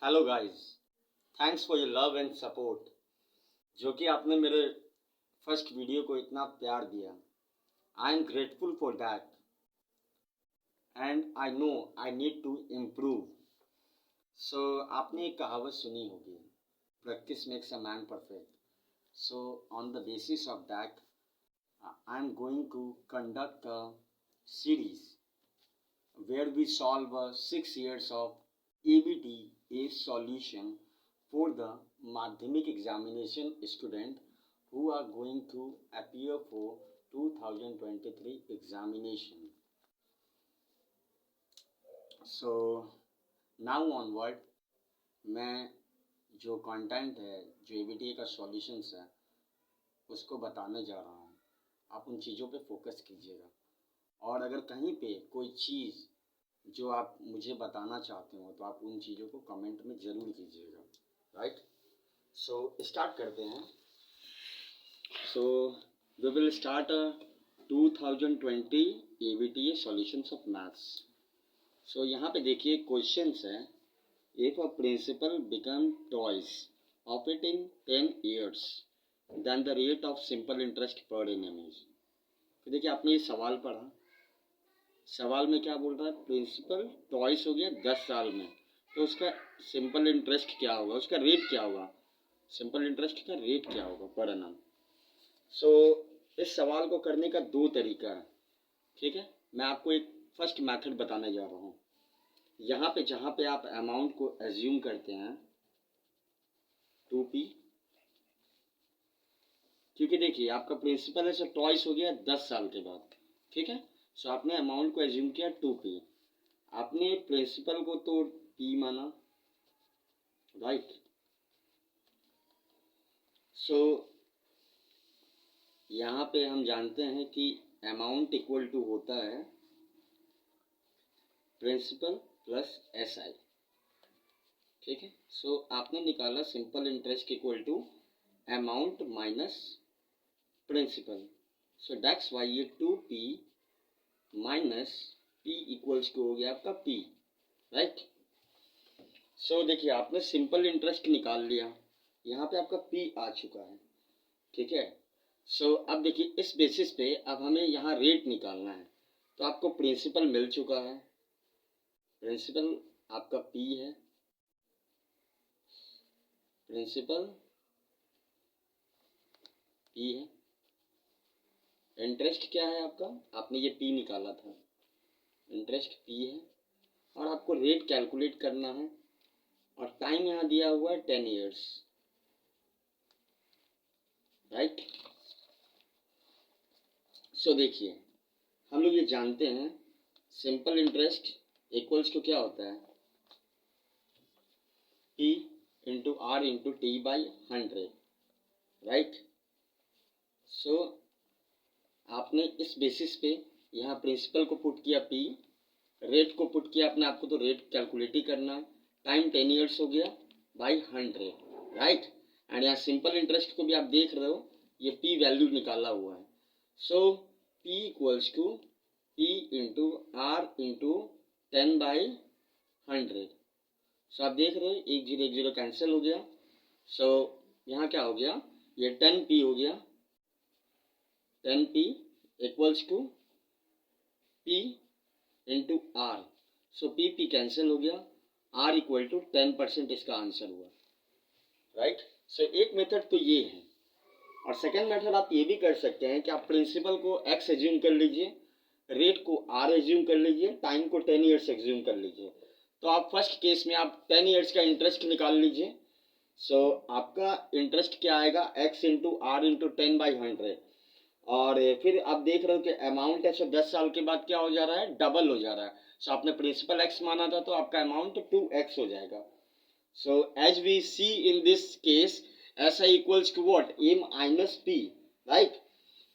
Hello guys, thanks for your love and support. जो कि आपने मेरे फर्स्ट वीडियो को इतना प्यार दिया। I am grateful for that and I know I need to improve. So आपने एक कहावत सुनी होगी, practice makes a man perfect. So on the basis of that I am going to conduct a series where we solve 6 years of EBT solution for the Madhyamik examination student who are going to appear for 2023 examination. So now onward मैं जो content है, जो EBT का solutions है, उसको बताने जा रहा हूँ। आप उन चीज़ों पे फोकस कीजिएगा और अगर कहीं पे कोई चीज़ जो आप मुझे बताना चाहते हो तो आप उन चीज़ों को कमेंट में ज़रूर कीजिएगा। राइट, सो स्टार्ट करते हैं। So we will start 2020 EBT solutions of maths. So यहाँ पे देखिए क्वेश्चंस है, if a principal become twice of it in 10 years then the rate of simple interest per annum is. तो देखिए आपने ये सवाल पढ़ा, सवाल में क्या बोल रहा है, प्रिंसिपल टॉइस हो गया 10 साल में, तो उसका सिंपल इंटरेस्ट क्या होगा, उसका रेट क्या होगा, सिंपल इंटरेस्ट का रेट क्या होगा पर एनम। सो इस सवाल को करने का दो तरीका है। ठीक है, मैं आपको एक फर्स्ट मेथड बताने जा रहा हूँ। यहाँ पे जहाँ पे आप अमाउंट को एज्यूम करते हैं 2p, क्योंकि देखिए आपका प्रिंसिपल है, सो टॉइस हो गया 10 साल के बाद। ठीक है, सो आपने अमाउंट को एज्यूम किया 2p, आपने प्रिंसिपल को तो p माना। राइट, सो यहाँ पे हम जानते हैं कि अमाउंट इक्वल टू होता है प्रिंसिपल प्लस SI। ठीक है, सो आपने निकाला simple interest equal to amount minus principal. So that's why ये 2p minus p equals to हो गया आपका p। राइट, सो देखिए आपने सिंपल इंटरेस्ट निकाल लिया, यहाँ पे आपका p आ चुका है। ठीक है, सो अब देखिए इस बेसिस पे अब हमें यहाँ रेट निकालना है। तो आपको प्रिंसिपल मिल चुका है, प्रिंसिपल आपका p है, प्रिंसिपल p है, इंटरेस्ट क्या है आपका, आपने ये p निकाला था, इंटरेस्ट p है, और आपको रेट कैलकुलेट करना है और टाइम यहाँ दिया हुआ है 10 years। राइट, सो देखिए हम लोग ये जानते हैं सिंपल इंटरेस्ट इक्वल्स टू क्या होता है, p into R into T by 100। Right, so आपने इस बेसिस पे यहाँ प्रिंसिपल को पुट किया p, रेट को पुट किया अपने आपको, तो रेट कैलकुलेट ही करना है, टाइम 10 years हो गया बाई 100। राइट, एंड यहाँ सिंपल इंटरेस्ट को भी आप देख रहे हो, ये p वैल्यू निकाला हुआ है। So p equals to p into R into 10/100। So आप देख रहे हो 1 0 कैंसिल हो गया। सो यहाँ क्या हो गया, ये 10p हो गया, 10p equals to p into R. So p cancel हो गया, r इक्वल टू 10% इसका आंसर हुआ। राइट, सो एक मेथड तो ये है, और सेकेंड मेथड आप ये भी कर सकते हैं कि आप प्रिंसिपल को x एज्यूम कर लीजिए, रेट को r एज्यूम कर लीजिए, टाइम को 10 years एज्यूम कर लीजिए। तो आप फर्स्ट केस में आप 10 years का इंटरेस्ट निकाल लीजिए। सो आपका इंटरेस्ट क्या आएगा, x इंटू आर इंटू 10/100, और फिर आप देख रहे हो कि अमाउंट है, सो 10 साल के बाद क्या हो जा रहा है, डबल हो जा रहा है। सो आपने प्रिंसिपल x माना था तो आपका अमाउंट 2x हो जाएगा। So as we see in this case SI equals to what, a minus p, right,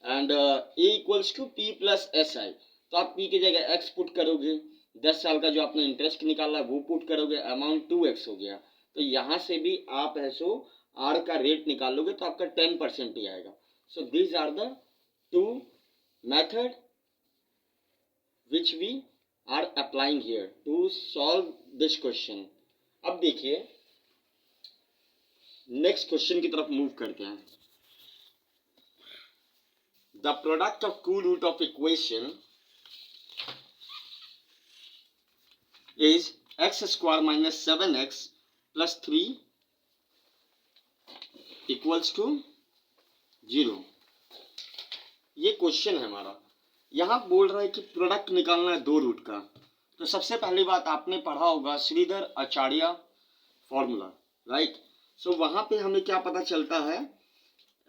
and a equals to p plus SI। तो आप p की जगह x पुट करोगे, 10 साल का जो आपने इंटरेस्ट निकाला वो पुट करोगे, अमाउंट 2x हो गया। तो यहाँ से भी आप ऐसो r का रेट निकालोगे तो आपका 10% ही आएगा। So these are the two method which we are applying here to solve this question, अब देखिए नेक्स्ट क्वेश्चन की तरफ मूव करते हैं. The product of two root of equation is x square minus 7x plus 3 equals to 0. ये question है हमारा. यहाँ बोल रहा है कि प्रोडक्ट निकालना है दो रूट का. तो सबसे पहली बात आपने पढ़ा होगा श्रीधर आचार्य फॉर्मूला, राइट. सो वहां पे हमें क्या पता चलता है,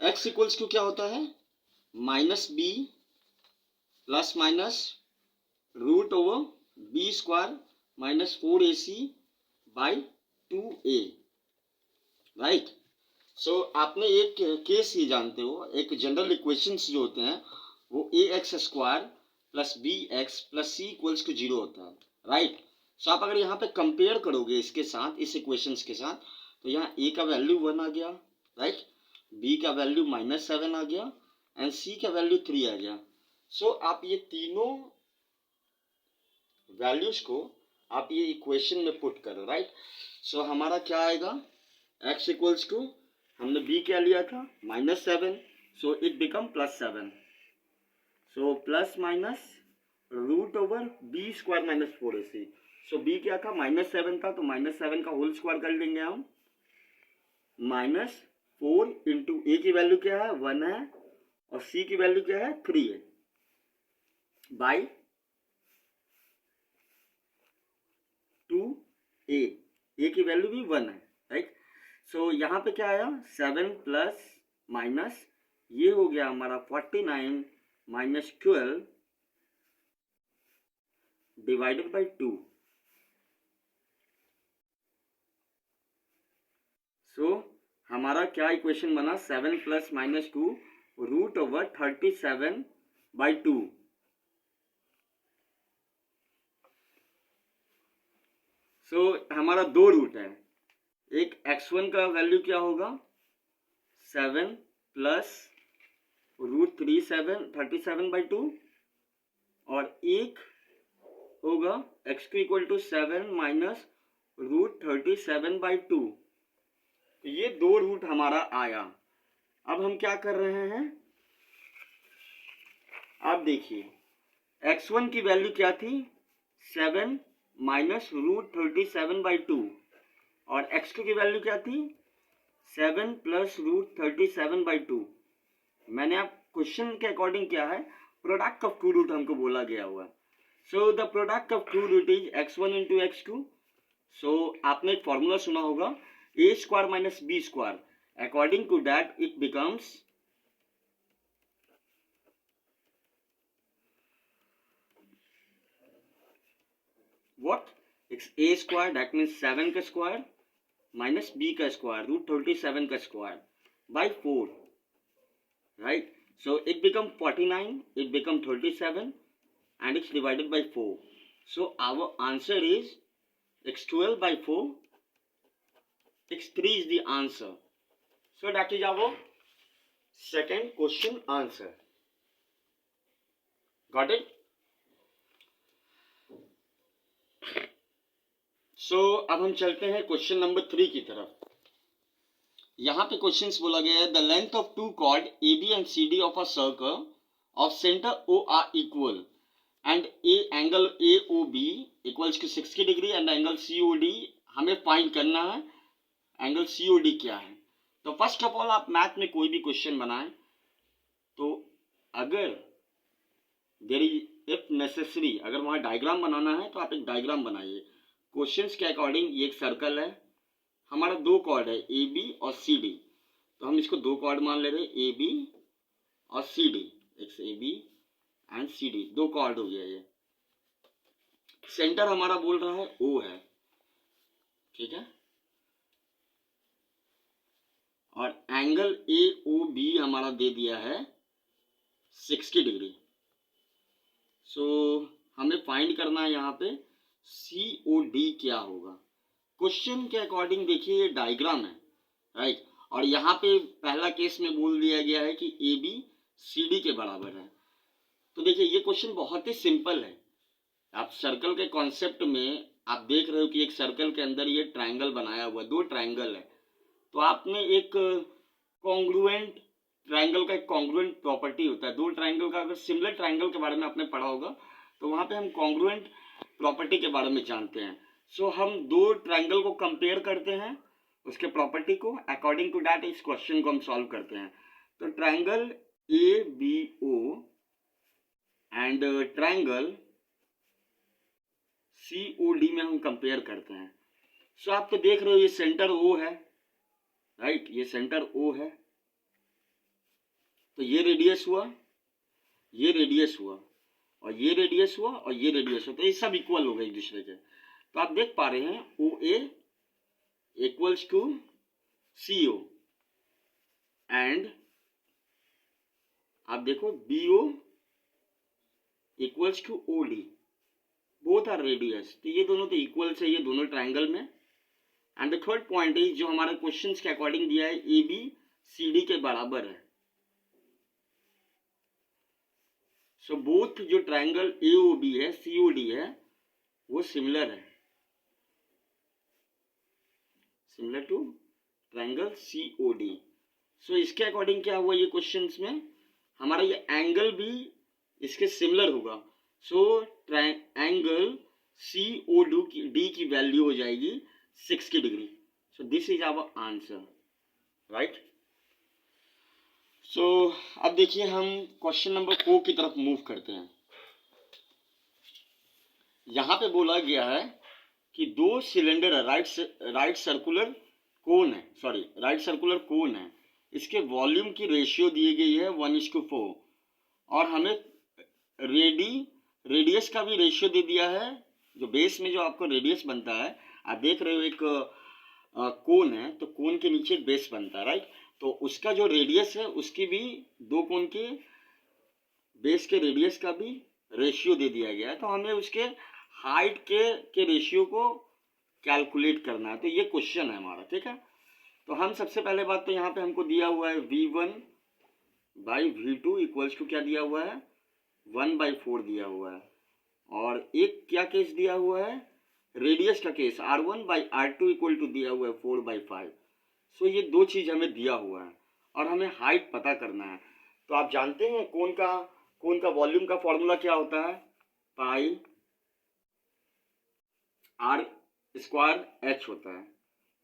x इक्वल्स टू क्या होता है, minus b plus minus root over b square minus 4ac by 2a, right. So आपने एक केस ही जानते हो, एक जनरल इक्वेशंस जो होते हैं वो a x square plus b x plus c equals to 0 होता है, राइट. सो आप अगर यहाँ पे कंपेयर करोगे इसके साथ, इस इक्वेशंस के साथ, तो यहाँ ए का वैल्यू 1 आ गया, राइट, बी का वैल्यू -7 आ गया एंड सी का वैल्यू 3 आ गया. सो आप ये तीनों वैल्यूज को आप ये इक्वेशन में पुट करो, राइट. सो हमारा क्या आएगा, x इक्वल्स टू, हमने b क्या लिया था, -7, so it become +7. So plus minus root over b square minus 4ac. So b क्या था, -7 था, तो -7 का होल स्क्वायर कर लेंगे हम. -4 इंटू ए की वैल्यू क्या है, 1 है, और c की वैल्यू क्या है, 3 है, बाई 2a. ए की वैल्यू भी 1 है, राइट. सो यहाँ पे क्या आया, 7 प्लस माइनस ये हो गया हमारा 49 माइनस 12 डिवाइडेड बाई 2. सो हमारा क्या इक्वेशन बना, 7 plus minus 2 root over 37 by 2. So हमारा दो रूट है, एक x1 का वैल्यू क्या होगा, 7 प्लस रूट 37 बाई 2, और एक होगा x2 equal to 7 minus root 37 by 2. तो ये दो रूट हमारा आया. अब हम क्या कर रहे हैं, आप देखिए x1 की वैल्यू क्या थी, 7 माइनस रूट 37 बाई 2, और x2 की वैल्यू क्या थी, 7 प्लस रूट 37 बाई 2. मैंने आप क्वेश्चन के अकॉर्डिंग क्या है, प्रोडक्ट ऑफ टू रूट हमको बोला गया हुआ. So the product of two root is x1 into x2. So आपने एक फॉर्मूला सुना होगा, a square minus b square. According to that it becomes what, it's a square, that means 7 का square minus b का square root 37 का square by 4, right. So it become 49, it become 37 and it's divided by 4. So our answer is x12 by 4, x3 is the answer. So that is our second question answer. Got it? सो अब हम चलते हैं question number 3 की तरफ. यहाँ पे questions बोला गया है, the length of two chord A B and C D of a circle of centre O are equal and a angle A O B equals to 60 degree and angle C O D हमें find करना है. Angle C O D क्या है. तो first of all आप math में कोई भी क्वेश्चन बनाएं तो अगर देयर इज इफ नेसेसरी, अगर वहाँ डायग्राम बनाना है तो आप एक डायग्राम बनाइए. क्वेश्चंस के अकॉर्डिंग ये एक सर्कल है, हमारा दो कॉर्ड है ए बी और सी डी, तो हम इसको दो कॉर्ड मान ले रहे हैं, ए बी और C D, x A B and C D, दो कॉर्ड हो गया. ये सेंटर हमारा बोल रहा है ओ है, ठीक है, और एंगल ए ओ बी हमारा दे दिया है 60 डिग्री. सो हमें फाइंड करना है यहाँ पे सी ओ डी क्या होगा. क्वेश्चन के अकॉर्डिंग देखिए ये डायग्राम है, राइट, और यहाँ पे पहला केस में बोल दिया गया है कि ए बी सी डी के बराबर है. तो देखिए ये क्वेश्चन बहुत ही सिंपल है. आप सर्कल के कॉन्सेप्ट में आप देख रहे हो कि एक सर्कल के अंदर ये ट्रायंगल बनाया हुआ है, दो ट्रायंगल है, तो आपने एक कॉन्ग्रुएंट ट्रायंगल का एक कॉन्ग्रुएंट प्रॉपर्टी होता है, दो ट्रायंगल का, अगर सिमिलर ट्रायंगल के बारे में आपने पढ़ा होगा तो वहाँ पे हम कॉन्ग्रुएंट प्रॉपर्टी के बारे में जानते हैं। सो हम दो ट्रायंगल को कंपेयर करते हैं, उसके प्रॉपर्टी को, अकॉर्डिंग टू दैट इस क्वेश्चन को हम सॉल्व करते हैं। तो triangle ABO and triangle COD में हम कंपेयर करते हैं। सो आप तो देख रहे हो ये सेंटर O है, राइट, ये सेंटर O है, तो ये रेडियस हुआ, ये रेडियस हुआ, और ये रेडियस हुआ, और ये रेडियस हुआ, तो ये सब इक्वल हो गए एक दूसरे के। तो आप देख पा रहे हैं OA equals to CO and आप देखो BO equals to OD, both are radius, तो ये दोनों तो इक्वल्स है, ये दोनों ट्रायंगल में। And the third point is जो हमारे क्वेश्चंस के अकॉर्डिंग दिया है ABCD के बराबर है। सो बोथ जो ट्रायंगल AOB है, COD है, वो सिमिलर है, सिमिलर टू ट्रायंगल COD। सो इसके अकॉर्डिंग क्या हुआ ये क्वेश्चंस में, हमारा ये एंगल भी इसके सिमिलर होगा। सो एंगल COD की वैल्यू हो जाएगी 60 degree. So this is our answer, right. So अब देखिए हम क्वेश्चन नंबर 4 की तरफ मूव करते हैं। यहाँ पे बोला गया है कि दो सिलेंडर है, राइट सर्कुलर कोन है, इसके वॉल्यूम की रेशियो दी गई है 1:4, और हमें रेडियस का भी रेशियो दे दिया है, जो बेस में जो आपको रेडियस बनता है, आप देख रहे हो एक कोन है, तो कोन के नीचे एक बेस बनता है, राइट, तो उसका जो रेडियस है उसकी भी दो कोन के बेस के रेडियस का भी रेशियो दे दिया गया है, तो हमें उसके हाइट के रेशियो को कैलकुलेट करना है। तो ये क्वेश्चन है हमारा, ठीक है। तो हम सबसे पहले बात तो यहाँ पे हमको दिया हुआ है V1/V2 इक्वल्स टू क्या दिया हुआ है, 1/4 दिया हुआ है, और एक क्या केस दिया हुआ है, रेडियस का केस R1/R2 इक्वल टू दिया हुआ है 4/5। सो ये दो चीज हमें दिया हुआ है और हमें हाइट पता करना है। तो आप जानते हैं कोन का वॉल्यूम का फॉर्मूला क्या होता है, पाई R² होता है,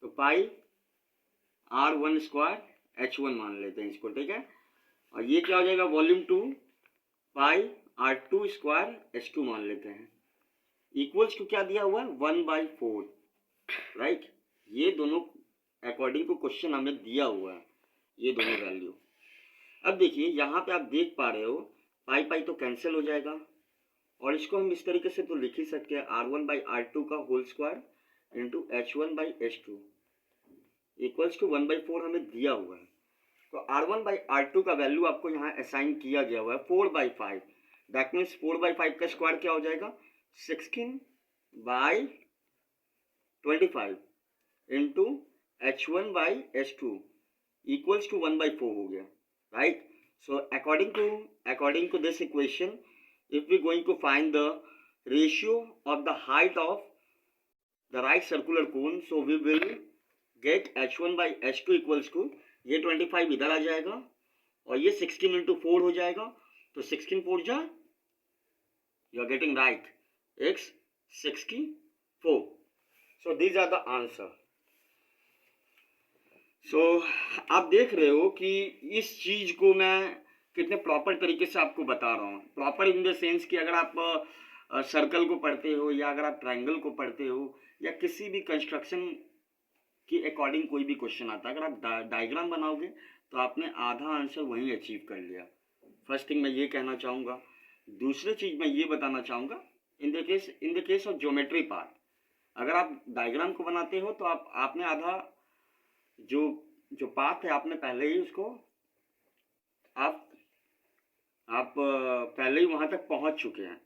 तो पाई R1² H1 मान लेते हैं इसको, ठीक है। और ये क्या हो जाएगा, वॉल्यूम 2 पाई R2² H2 मान लेते हैं, इक्वल्स टू क्या दिया हुआ है, 1/4, राइट। ये दोनों अकॉर्डिंग टू क्वेश्चन हमें दिया हुआ है, ये दोनों वैल्यू। अब देखिए यहाँ पे आप देख पा रहे हो पाई तो कैंसिल हो जाएगा, और इसको हम इस तरीके से तो लिख ही सकते हैं, R1/R2 का whole square into H1/H2 equals to 1/4 हमें दिया हुआ है। तो R1/R2 का वैल्यू आपको यहाँ असाइन किया गया हुआ है 4/5, दैट मीन्स 4/5 का स्क्वायर क्या हो जाएगा, 16/25 इंटू H1/H2 equals to 1/4 हो गया, right? So according to this equation, if we going to find the ratio of the height of the right circular cone, so we will get H1/H2 equals to, ये 25 इधर आ जाएगा और ये 16 into 4 हो जाएगा, तो 16 4 जा, you are getting right, x 64. So these are the answer. सो आप देख रहे हो कि इस चीज को मैं कितने प्रॉपर तरीके से आपको बता रहा हूँ, प्रॉपर इन द सेंस कि अगर आप सर्कल को पढ़ते हो या अगर आप ट्रायंगल को पढ़ते हो या किसी भी कंस्ट्रक्शन के अकॉर्डिंग कोई भी क्वेश्चन आता है, अगर आप डायग्राम बनाओगे तो आपने आधा आंसर वहीं अचीव कर लिया। फर्स्ट थिंग मैं ये कहना चाहूँगा। दूसरी चीज मैं ये बताना चाहूँगा, in the case of geometry part, अगर आप डायग्राम को बनाते हो तो आपने आधा जो पाथ है आपने पहले ही उसको आप पहले ही वहां तक पहुंच चुके हैं।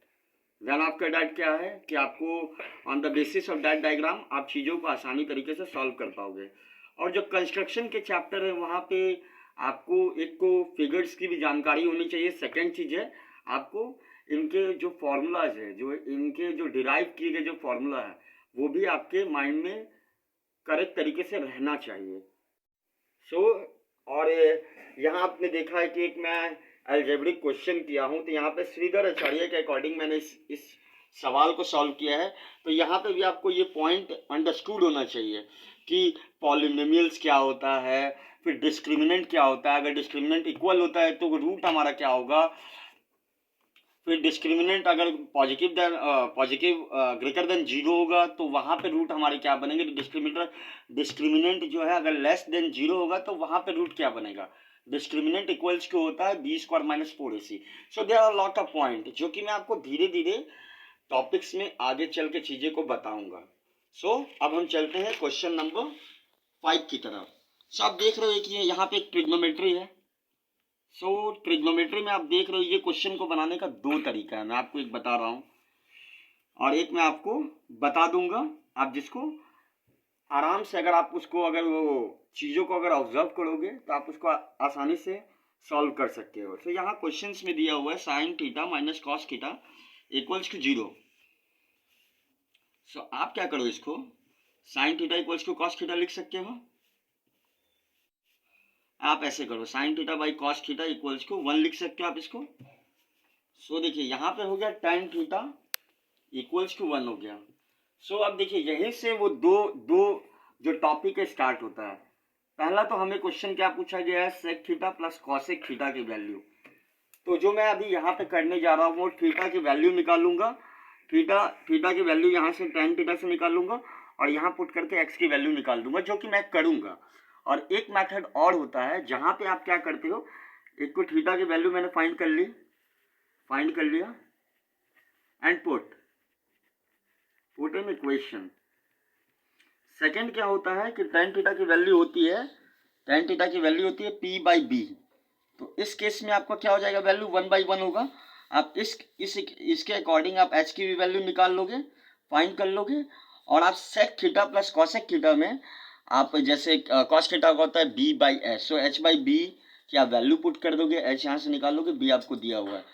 देन आपका डाइट क्या है कि आपको on the basis of that diagram आप चीज़ों को आसानी तरीके से सॉल्व कर पाओगे। और जो कंस्ट्रक्शन के चैप्टर है वहाँ पे आपको एक को फिगर्स की भी जानकारी होनी चाहिए। सेकेंड चीज़ है आपको इनके जो फॉर्मूलाज है, जो इनके जो डिराइव किए गए जो फॉर्मूला है वो भी आपके माइंड में करेक्ट तरीके से रहना चाहिए। और यहाँ आपने देखा है कि एक मैं अलजेब्रिक क्वेश्चन किया हूँ, तो यहाँ पे श्रीधर आचार्य के अकॉर्डिंग मैंने इस सवाल को सॉल्व किया है। तो यहाँ पे भी आपको ये पॉइंट अंडरस्टूड होना चाहिए कि पॉलिनोमियल्स क्या होता है, फिर डिस्क्रिमिनेंट क्या होता है। अगर डिस्क्रिमिनेंट इक्वल होता है तो रूट हमारा क्या होगा, फिर डिस्क्रिमिनेंट अगर पॉजिटिव ग्रेटर देन 0 होगा तो वहाँ पे रूट हमारे क्या बनेंगे। डिस्क्रिमिनेंट जो है अगर लेस देन 0 होगा तो वहाँ पे रूट क्या बनेगा, डिस्क्रिमिनेंट इक्वल्स को होता है b² - 4ac। So there are lot of point जो कि मैं आपको धीरे धीरे टॉपिक्स में आगे चल के चीज़ें को बताऊंगा। अब हम चलते हैं क्वेश्चन नंबर 5 की तरफ। आप देख रहे हो कि यहाँ पे एक ट्रिग्नोमेट्री है। ट्रिग्नोमेट्री में आप देख रहे हो ये क्वेश्चन को बनाने का 2 तरीका है। मैं आपको एक बता रहा हूँ और एक मैं आपको बता दूंगा। आप जिसको आराम से अगर आप उसको अगर वो चीज़ों को अगर ऑब्जर्व करोगे तो आप उसको आसानी से सॉल्व कर सकते हो। यहाँ क्वेश्चंस में दिया हुआ है sin θ - cos θ = 0। आप क्या करो, इसको sin θ = cos θ लिख सकते हो। आप ऐसे करो sin θ / cos θ = 1 लिख सकते हो आप इसको। देखिए यहाँ पे हो गया tan θ = 1 हो गया। अब देखिए यहीं से वो दो जो टॉपिक है स्टार्ट होता है। पहला तो हमें क्वेश्चन क्या पूछा गया है, sec θ + cosec θ की वैल्यू। तो जो मैं अभी यहाँ पे करने जा रहा हूँ वो थीटा की वैल्यू निकालूंगा। थीटा की वैल्यू यहाँ से tan θ से निकालूंगा और यहाँ पुट करके x की वैल्यू निकाल दूंगा, जो कि मैं करूंगा। और एक मेथड और होता है जहाँ पे आप क्या करते हो, एक को थीटा की वैल्यू मैंने फाइंड कर लिया and put in equation. Second क्या होता है कि tan θ की वैल्यू होती है p/b। तो इस केस में आपका क्या हो जाएगा, वैल्यू 1/1 होगा। आप इसके अकॉर्डिंग आप h की भी वैल्यू निकाल लोगे, फाइंड कर लोगे। और आप sec θ + cosec θ में आप जैसे cos θ का होता है b/h, सो h/b की आप वैल्यू पुट कर दोगे, h यहाँ से निकाल लोगे, b आपको दिया हुआ है।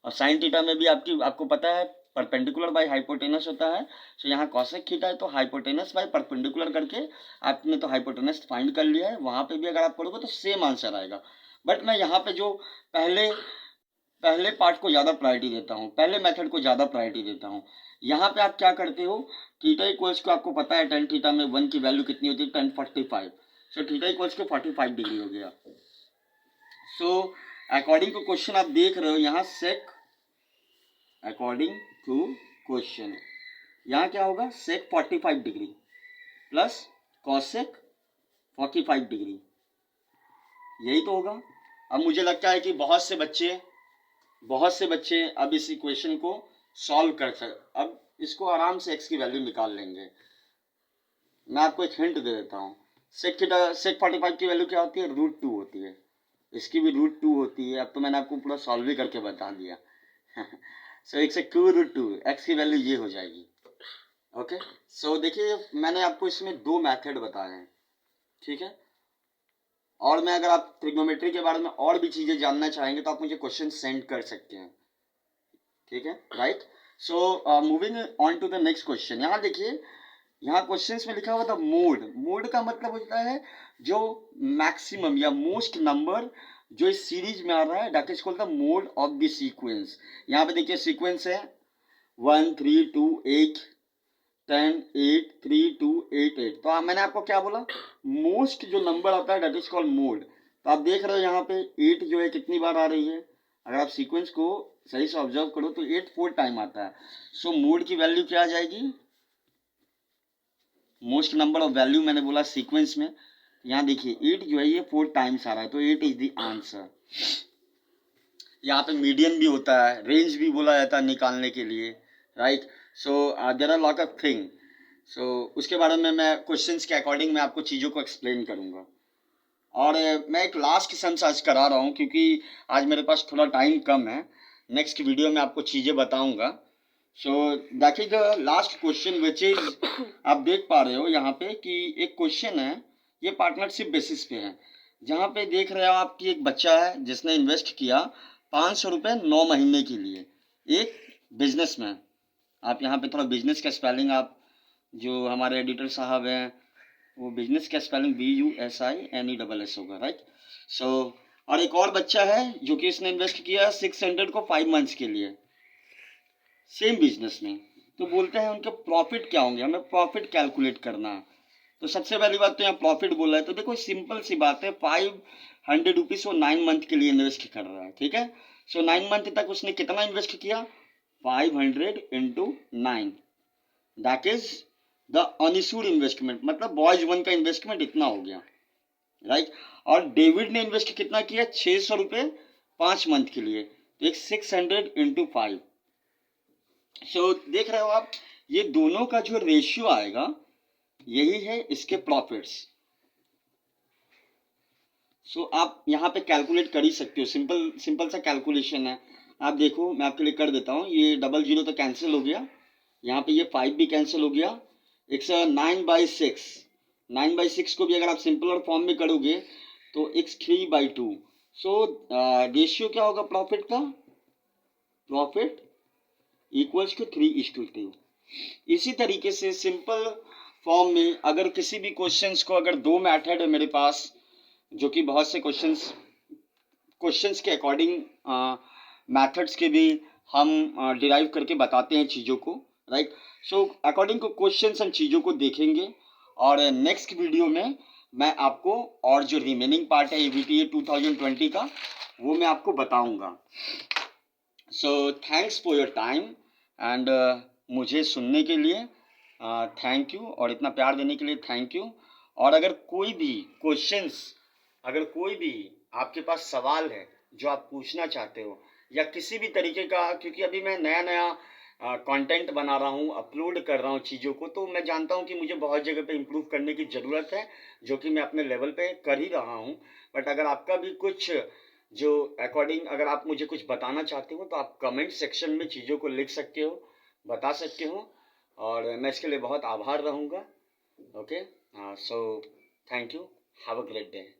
और sin θ में भी आपको पता है परपेंडिकुलर बाय हाइपोटेनस होता है। सो यहाँ cosec θ है तो हाइपोटेनस बाय परपेंडिकुलर करके आपने तो हाइपोटेनस फाइंड कर लिया है। वहाँ पे भी अगर आप करोगे तो सेम आंसर आएगा। बट मैं यहाँ पे जो पहले पार्ट को ज़्यादा प्रायोरिटी देता हूँ, पहले मेथड को ज़्यादा प्रायोरिटी देता हूँ। यहाँ पे आप क्या करते हो, थीटा इक्वल्स को आपको पता है tan θ में 1 की वैल्यू कितनी होती है, 1045। सो थीटा इक्वल्स को 45 डिग्री हो गया। अकॉर्डिंग टू क्वेश्चन आप देख रहे हो यहाँ sec, अकॉर्डिंग टू क्वेश्चन यहाँ क्या होगा, sec 45 degree plus cosec 45 degree, यही तो होगा। अब मुझे लगता है कि बहुत से बच्चे अब इस इक्वेशन को सॉल्व कर सकते, अब इसको आराम से x की वैल्यू निकाल लेंगे। मैं आपको एक हिंट दे देता हूँ, sec 45 की वैल्यू क्या होती है, √2 होती है। इसकी भी √2 होती है। अब तो मैंने आपको पूरा सॉल्व भी करके बता दिया। एक से 2√2 x की वैल्यू ये हो जाएगी। ओके, देखिए मैंने आपको इसमें 2 मेथड बताए हैं, ठीक है। और मैं अगर आप ट्रिग्नोमेट्री के बारे में और भी चीज़ें जानना चाहेंगे तो आप मुझे क्वेश्चन सेंड कर सकते हैं, ठीक है, right. Moving on to the next question. यहाँ देखिए, यहाँ क्वेश्चंस में लिखा हुआ था मोड का मतलब होता है जो मैक्सिमम या मोस्ट नंबर जो इस सीरीज में आ रहा है, that is called the mode of the sequence. यहाँ पे देखिए सीक्वेंस है 1 3 2 8 10 8 3 2 8 8। तो मैंने आपको क्या बोला, मोस्ट जो नंबर आता है दैट इज कॉल्ड मोड। तो आप देख रहे हो यहाँ पे 8 जो है कितनी बार आ रही है, अगर आप सीक्वेंस को सही से ऑब्जर्व करो तो 8 4 टाइम आता है। मोड की वैल्यू क्या आ जाएगी, मोस्ट नंबर ऑफ वैल्यू मैंने बोला सीक्वेंस में। यहाँ देखिए 8 जो है ये 4 टाइम्स आ रहा है, तो 8 इज द आंसर। यहाँ पे मीडियन भी होता है, रेंज भी बोला जाता है निकालने के लिए, right. There are lot of thing. उसके बारे में मैं क्वेश्चंस के अकॉर्डिंग मैं आपको चीज़ों को एक्सप्लेन करूँगा। और मैं एक लास्ट सम आज करा रहा हूँ क्योंकि आज मेरे पास थोड़ा टाइम कम है। नेक्स्ट वीडियो में आपको चीज़ें बताऊँगा। That is the last question which is, आप देख पा रहे हो यहाँ पे कि एक क्वेश्चन है, ये पार्टनरशिप बेसिस पे है। जहाँ पे देख रहे हो आप कि एक बच्चा है जिसने इन्वेस्ट किया 500 रुपये 9 महीने के लिए, एक बिजनेस में। आप यहाँ पे थोड़ा बिजनेस का स्पेलिंग आप जो हमारे एडिटर साहब हैं, वो बिजनेस का स्पेलिंग BUSINESS होगा, राइट। सो और एक और बच्चा है जो कि इसने इन्वेस्ट किया 600 को 5 मंथ्स के लिए सेम बिजनेस में। तो बोलते हैं उनके प्रॉफिट क्या होंगे, हमें प्रॉफिट कैलकुलेट करना है। तो सबसे पहली बात तो यहाँ प्रॉफिट बोला है, तो देखो सिंपल सी बात है, 500 रुपीज़ वो 9 मंथ के लिए इन्वेस्ट कर रहा है, ठीक है। सो 9 मंथ तक उसने कितना इन्वेस्ट किया, 500 into 9, that is the unissued investment, मतलब बॉयज वन का इन्वेस्टमेंट इतना हो गया, राइट। और डेविड ने इन्वेस्ट कितना किया, 600 रुपये 5 मंथ के लिए, तो एक 600 इंटू 5। सो देख रहे हो आप, ये दोनों का जो रेशियो आएगा यही है इसके प्रॉफिट्स। सो आप यहाँ पे कैलकुलेट कर ही सकते हो, सिंपल सिंपल सा कैलकुलेशन है। आप देखो मैं आपके लिए कर देता हूँ, ये 00 तो कैंसिल हो गया, यहाँ पे ये 5 भी कैंसिल हो गया, एक 9/6, 9/6 को भी अगर आप सिंपल फॉर्म में करोगे तो x 3/2। सो रेशियो क्या होगा प्रॉफिट का, प्रॉफिट इक्वल्स टू 3:2। इसी तरीके से सिंपल फॉर्म में अगर किसी भी क्वेश्चंस को, अगर दो मेथड है मेरे पास जो कि बहुत से क्वेश्चंस के अकॉर्डिंग मेथड्स के भी हम डिराइव करके बताते हैं चीज़ों को, right. So according two questions हम चीज़ों को देखेंगे, और नेक्स्ट वीडियो में मैं आपको और जो रिमेनिंग पार्ट है EBTA 2020 का वो मैं आपको बताऊंगा। So thanks for your time and मुझे सुनने के लिए थैंक यू, और इतना प्यार देने के लिए थैंक यू। और अगर कोई भी क्वेश्चंस, अगर कोई भी आपके पास सवाल है जो आप पूछना चाहते हो, या किसी भी तरीके का, क्योंकि अभी मैं नया नया कंटेंट बना रहा हूँ, अपलोड कर रहा हूँ चीज़ों को, तो मैं जानता हूँ कि मुझे बहुत जगह पे इम्प्रूव करने की ज़रूरत है, जो कि मैं अपने लेवल पे कर ही रहा हूँ। बट अगर आपका भी कुछ जो अकॉर्डिंग, अगर आप मुझे कुछ बताना चाहते हो तो आप कमेंट सेक्शन में चीज़ों को लिख सकते हो, बता सकते हो, और मैं इसके लिए बहुत आभार रहूँगा। Okay, so thank you, have a great day.